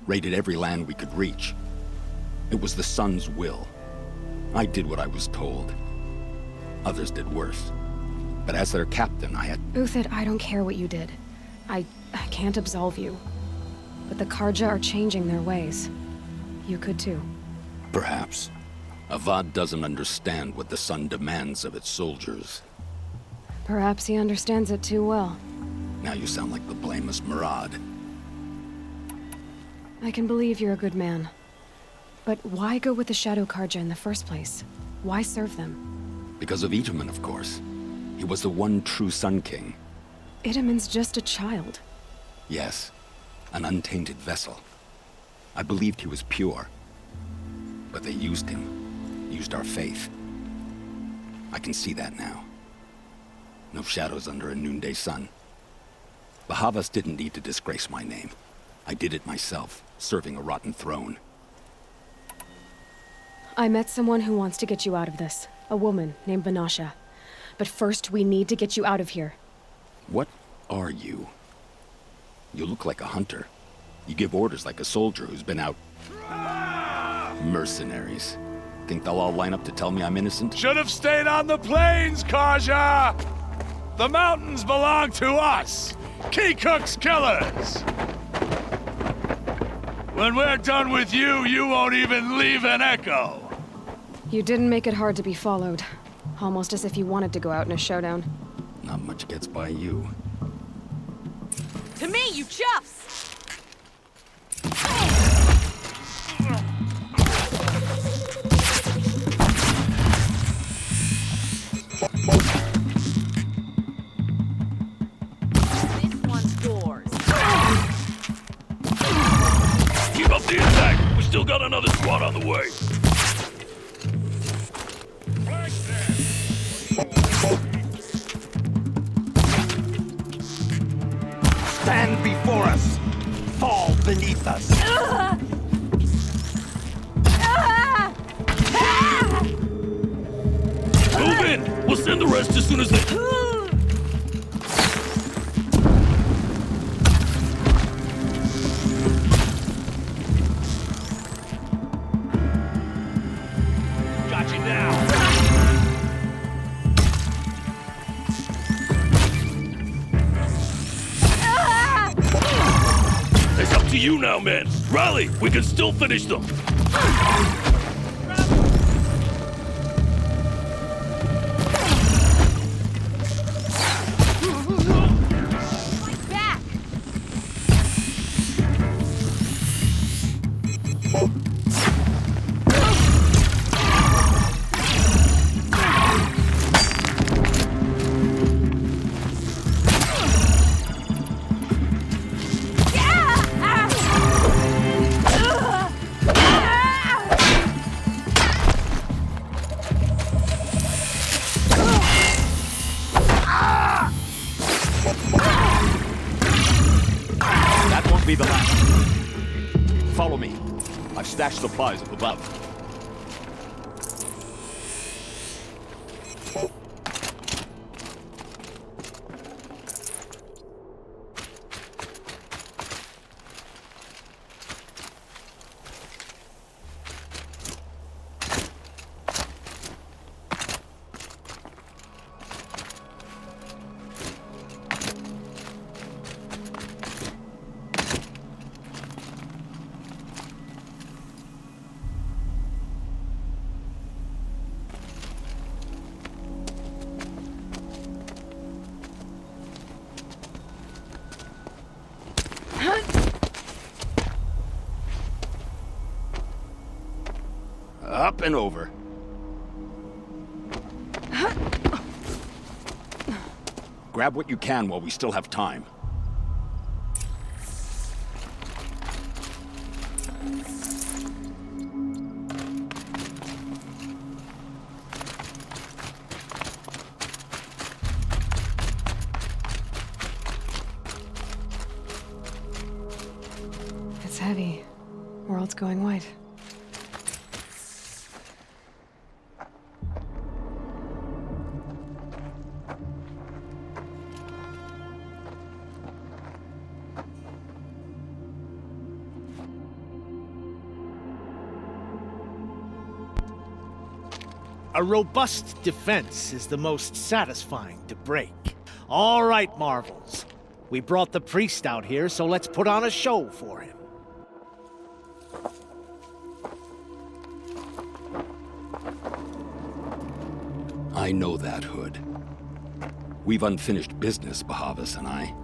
raided every land we could reach. It was the sun's will. I did what I was told. Others did worse. But as their captain, I had... Uthid, I don't care what you did. I can't absolve you. But the Carja are changing their ways. You could too. Perhaps. Avad doesn't understand what the sun demands of its soldiers. Perhaps he understands it too well. Now you sound like the blameless Murad. I can believe you're a good man. But why go with the Shadow Carja in the first place? Why serve them? Because of Itamen, of course. He was the one true Sun King. Itamen's just a child. Yes, an untainted vessel. I believed he was pure. But they used him, used our faith. I can see that now. No shadows under a noonday sun. The Havas didn't need to disgrace my name. I did it myself, serving a rotten throne. I met someone who wants to get you out of this. A woman named Vanasha. But first, we need to get you out of here. What are you? You look like a hunter. You give orders like a soldier who's been out... Mercenaries. Think they'll all line up to tell me I'm innocent? Should have stayed on the plains, Carja! The mountains belong to us! Keycook's killers! When we're done with you, you won't even leave an echo! You didn't make it hard to be followed. Almost as if you wanted to go out in a showdown. Not much gets by you. To me, you chuffs! This one's yours. Keep up the attack! We still got another squad on the way! Stand before us! Fall beneath us! Move in! We'll send the rest as soon as they... Got you now! It's up to you now, men! Rally! We can still finish them! Back! Be the last. Follow me. I've stashed supplies up above. Up and over. Grab what you can while we still have time. It's heavy. World's going white. A robust defense is the most satisfying to break. All right, Marvels. We brought the priest out here, so let's put on a show for him. I know that, Hood. We've unfinished business, Bahavas and I.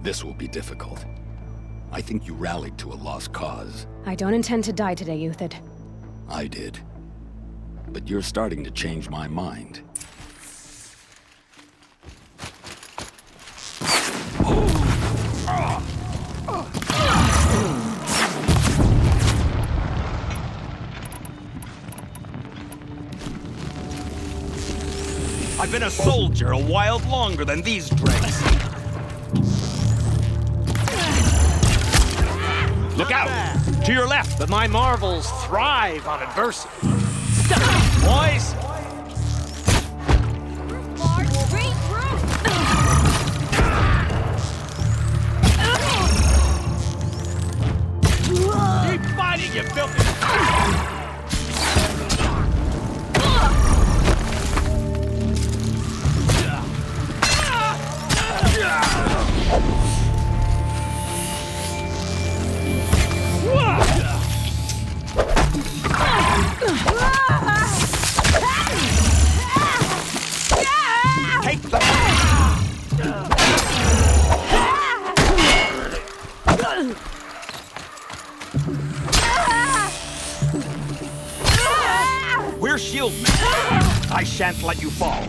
This will be difficult. I think you rallied to a lost cause. I don't intend to die today, Euthid. I did. But you're starting to change my mind. I've been a soldier a while longer than these dregs. Look out! To your left! But my Marvels thrive on adversity. Step up, boys! Large straight through! Keep fighting, you filthy... Take them! We're shieldmen. I shan't let you fall.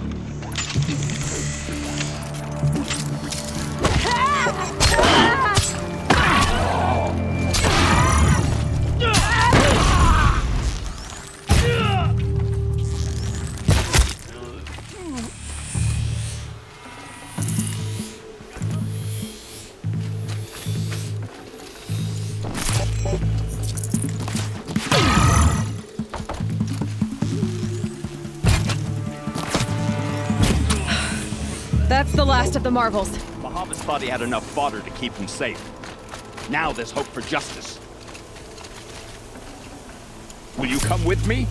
That's the last of the Marvels. Bahavas thought he had enough fodder to keep him safe. Now there's hope for justice. Will you come with me?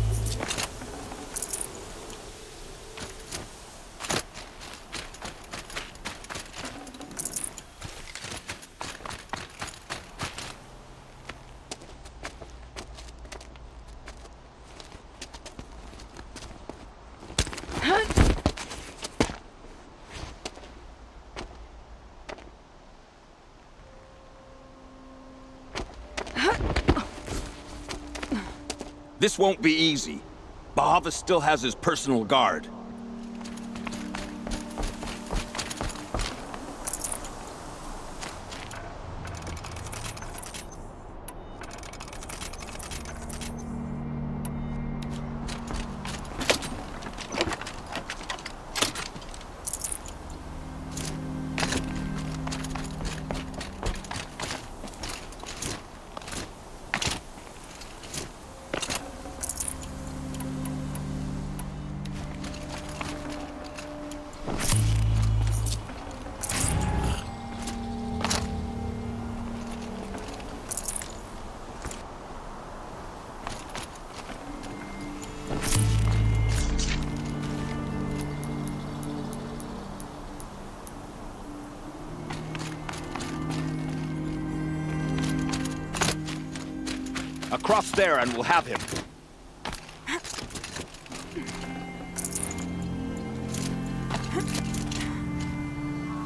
This won't be easy. Bahavas still has his personal guard. Across there and we'll have him.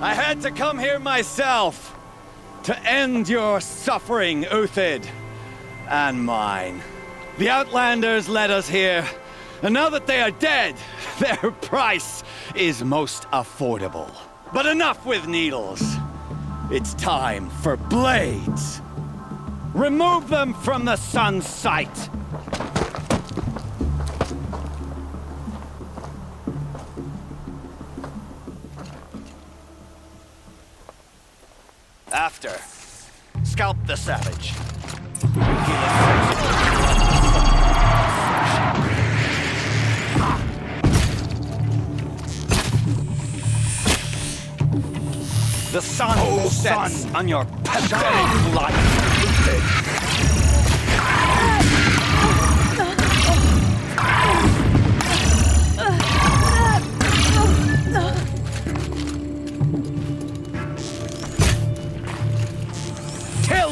I had to come here myself to end your suffering, Uthid, and mine. The Outlanders led us here, and now that they are dead, their price is most affordable. But enough with needles. It's time for blades. Remove them from the sun's sight. After, scalp the savage. The sun sets on your pathetic life.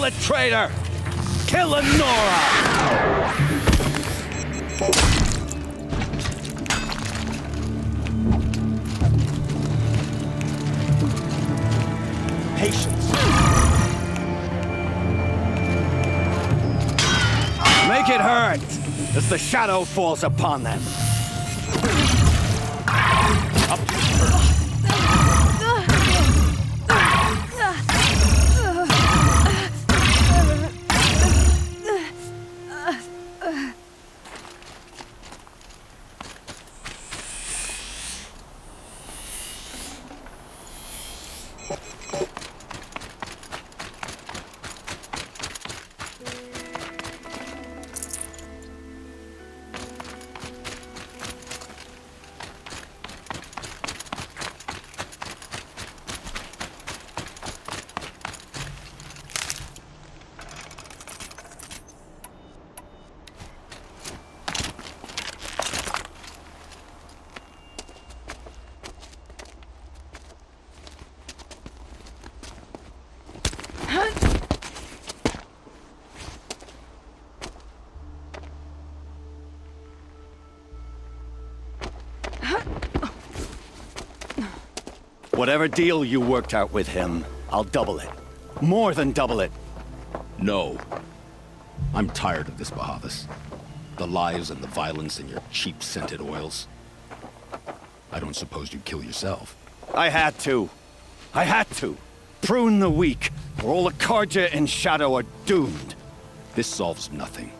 Kill the traitor! Kill the Nora! Patience. Make it hurt as the shadow falls upon them. Whatever deal you worked out with him, I'll double it. More than double it. No. I'm tired of this, Bahavas. The lies and the violence and your cheap-scented oils. I don't suppose you'd kill yourself. I had to. I had to. Prune the weak, or all the Carja in Shadow are doomed. This solves nothing.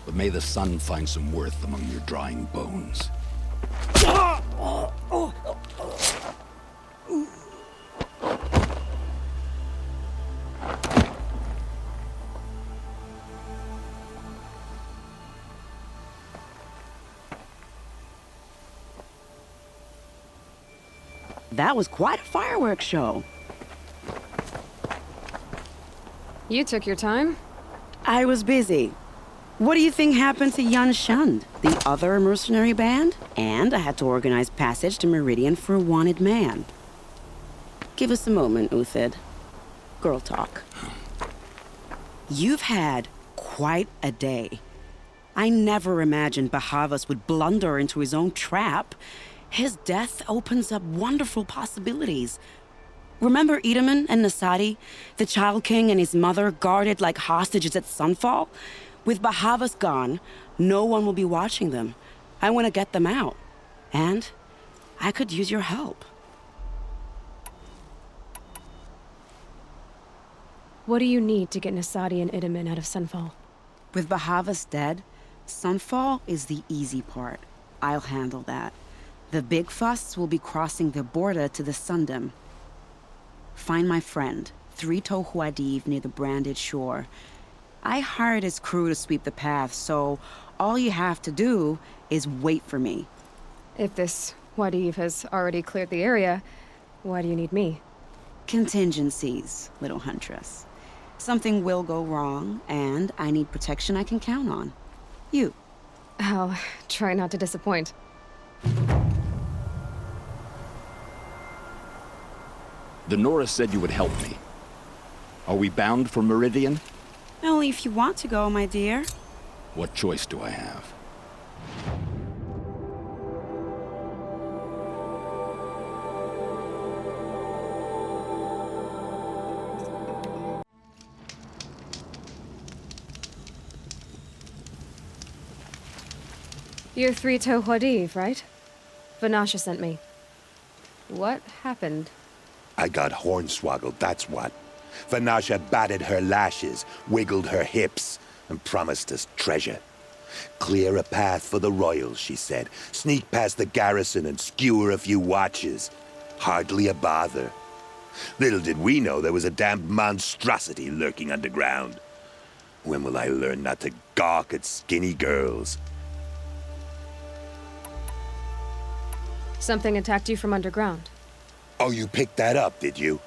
But may the sun find some worth among your drying bones. That was quite a fireworks show. You took your time. I was busy. What do you think happened to Yan Shund, the other mercenary band? And I had to organize passage to Meridian for a wanted man. Give us a moment, Uthid. Girl talk. You've had quite a day. I never imagined Bahavas would blunder into his own trap. His death opens up wonderful possibilities. Remember Edaman and Nasadi, the Child King and his mother guarded like hostages at sunfall? With Bahavas gone, no one will be watching them. I want to get them out. And I could use your help. What do you need to get Nasadi and Idaman out of Sunfall? With Bahavas dead, Sunfall is the easy part. I'll handle that. The big fuss will be crossing the border to the Sundom. Find my friend, 3 Tohuadiv near the branded shore. I hired his crew to sweep the path, so all you have to do is wait for me. If this Wadiv has already cleared the area, why do you need me? Contingencies, little huntress. Something will go wrong, and I need protection I can count on. You. I'll try not to disappoint. The Nora said you would help me. Are we bound for Meridian? Only if you want to go, my dear. What choice do I have? You're 3 Tohuadiv, right? Vanasha sent me. What happened? I got hornswoggled, that's what. Vanasha batted her lashes, wiggled her hips, and promised us treasure. Clear a path for the royals, she said. Sneak past the garrison and skewer a few watches. Hardly a bother. Little did we know there was a damned monstrosity lurking underground. When will I learn not to gawk at skinny girls? Something attacked you from underground. Oh, you picked that up, did you?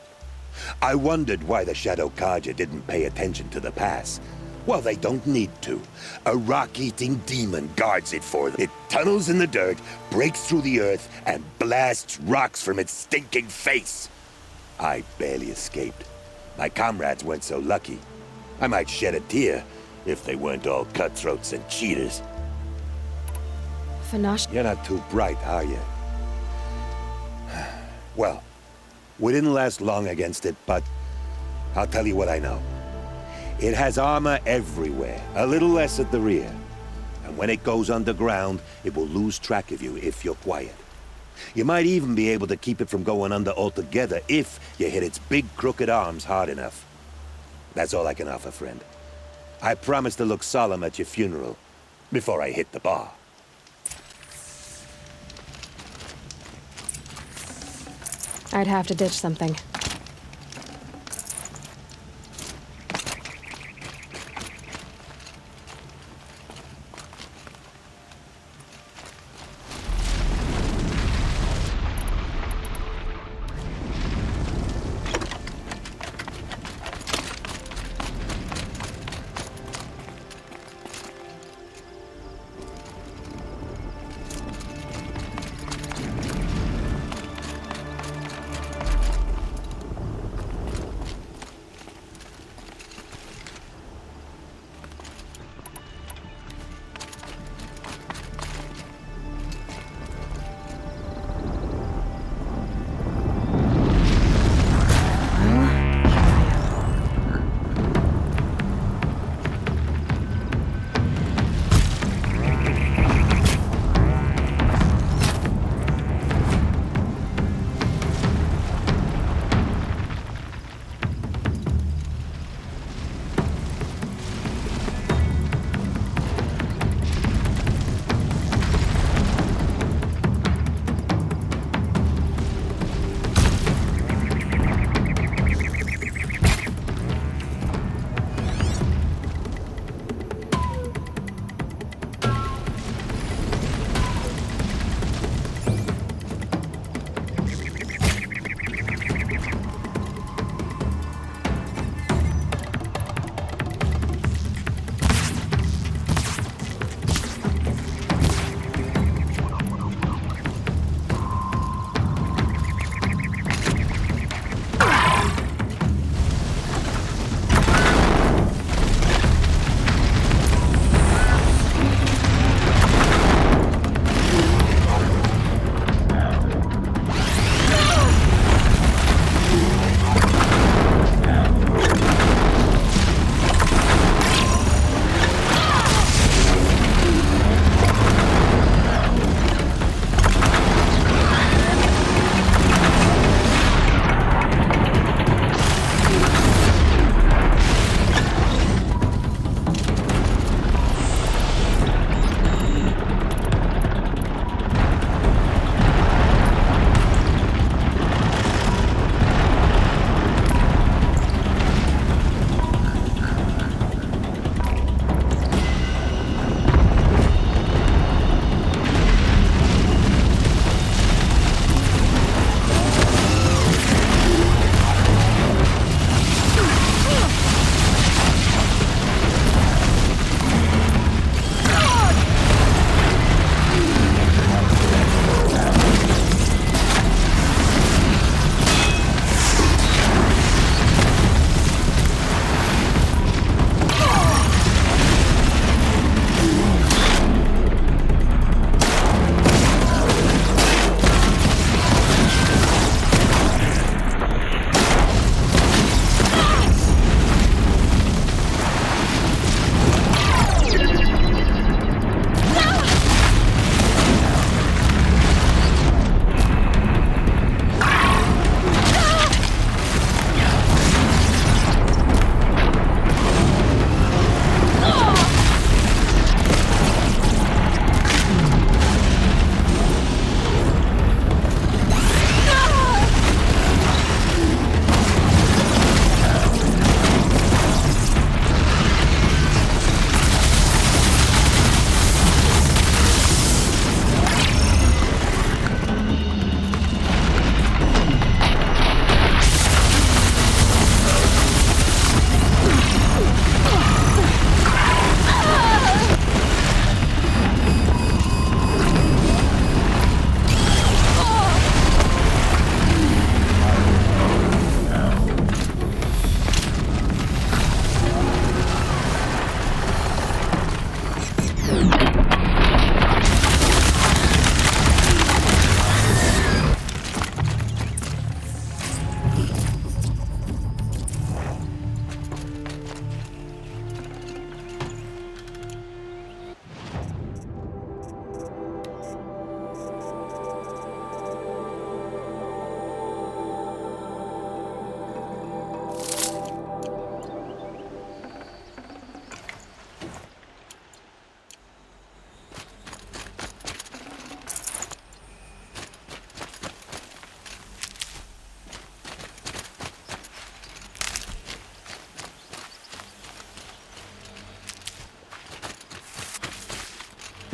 I wondered why the Shadow Carja didn't pay attention to the pass. Well, they don't need to. A rock-eating demon guards it for them. It tunnels in the dirt, breaks through the earth, and blasts rocks from its stinking face. I barely escaped. My comrades weren't so lucky. I might shed a tear if they weren't all cutthroats and cheaters. Fanash... You're not too bright, are you? Well, we didn't last long against it, but I'll tell you what I know. It has armor everywhere, a little less at the rear. And when it goes underground, it will lose track of you if you're quiet. You might even be able to keep it from going under altogether if you hit its big crooked arms hard enough. That's all I can offer, friend. I promise to look solemn at your funeral before I hit the bar. I'd have to ditch something.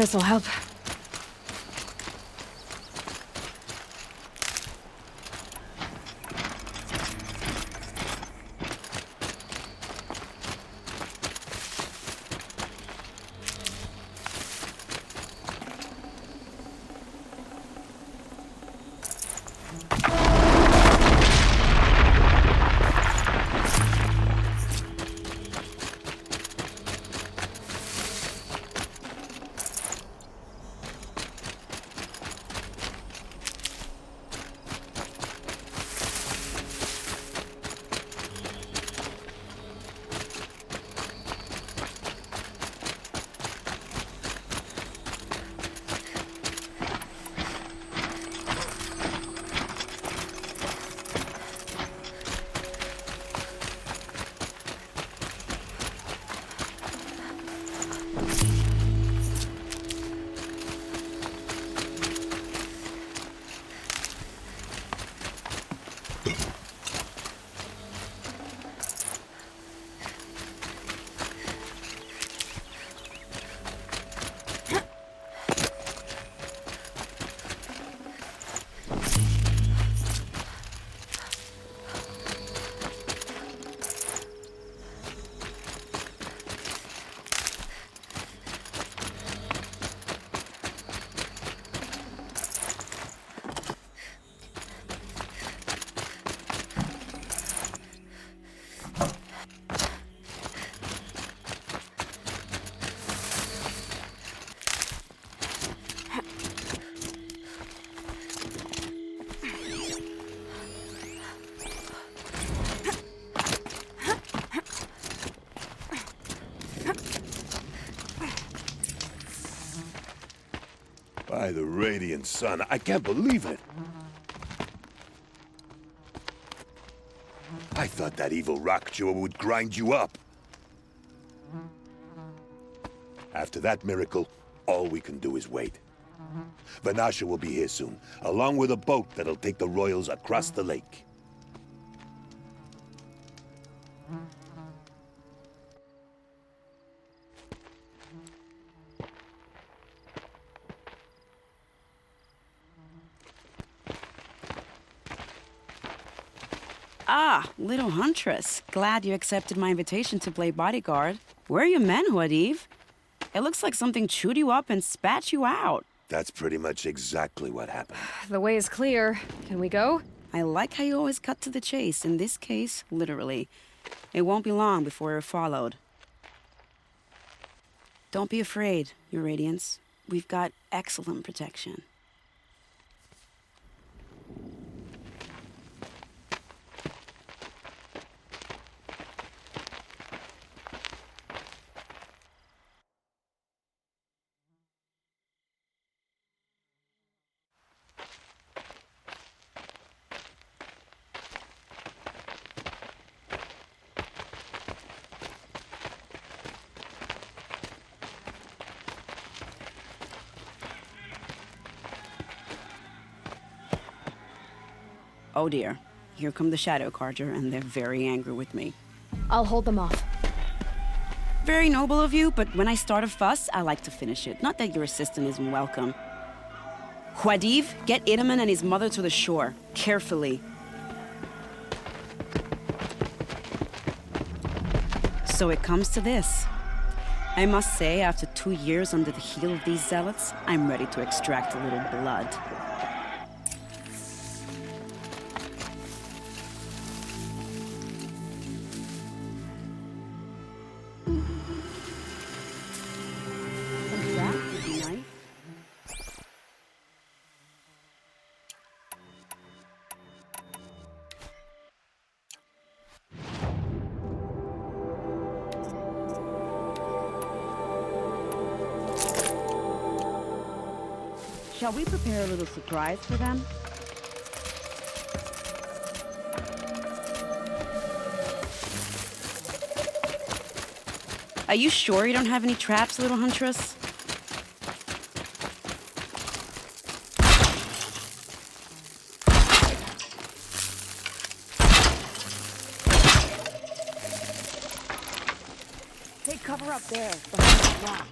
This'll help. By the radiant sun, I can't believe it. I thought that evil rock chewer would grind you up. After that miracle, all we can do is wait. Vanasha will be here soon, along with a boat that'll take the royals across the lake. Ah, little huntress. Glad you accepted my invitation to play bodyguard. Where are your men, Huadiv? It looks like something chewed you up and spat you out. That's pretty much exactly what happened. The way is clear. Can we go? I like how you always cut to the chase. In this case, literally. It won't be long before we're followed. Don't be afraid, Your Radiance. We've got excellent protection. Oh dear. Here come the Shadow Carja, and they're very angry with me. I'll hold them off. Very noble of you, but when I start a fuss, I like to finish it. Not that your assistant isn't welcome. Huadiv, get Idaman and his mother to the shore. Carefully. So it comes to this. I must say, after 2 years under the heel of these zealots, I'm ready to extract a little blood. Shall we prepare a little surprise for them? Are you sure you don't have any traps, little huntress? Take cover They're up there, behind the rock.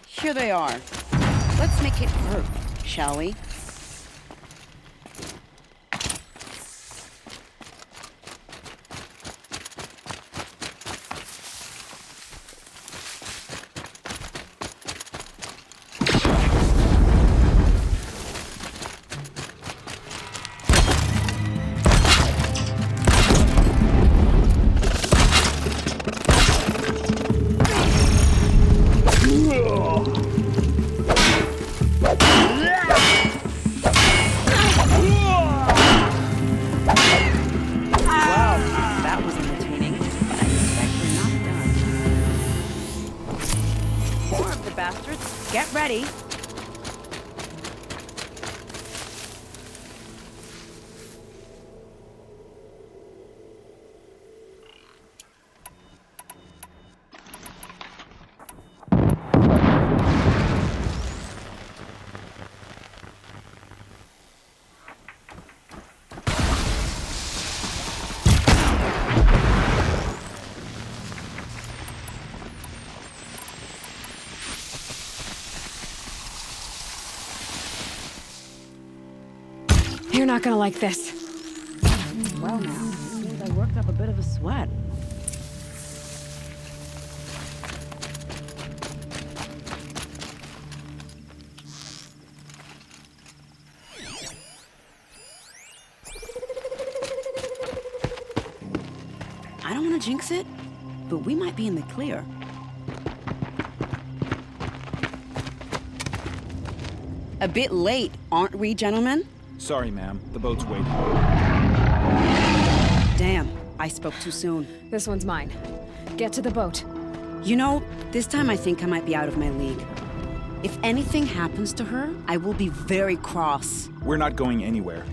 Here they are. Let's make it work, shall we? Get ready. You're not gonna like this. Well now, seems I worked up a bit of a sweat. I don't want to jinx it, but we might be in the clear. A bit late, aren't we, gentlemen? Sorry, ma'am. The boat's waiting. Damn, I spoke too soon. This one's mine. Get to the boat. You know, this time I think I might be out of my league. If anything happens to her, I will be very cross. We're not going anywhere.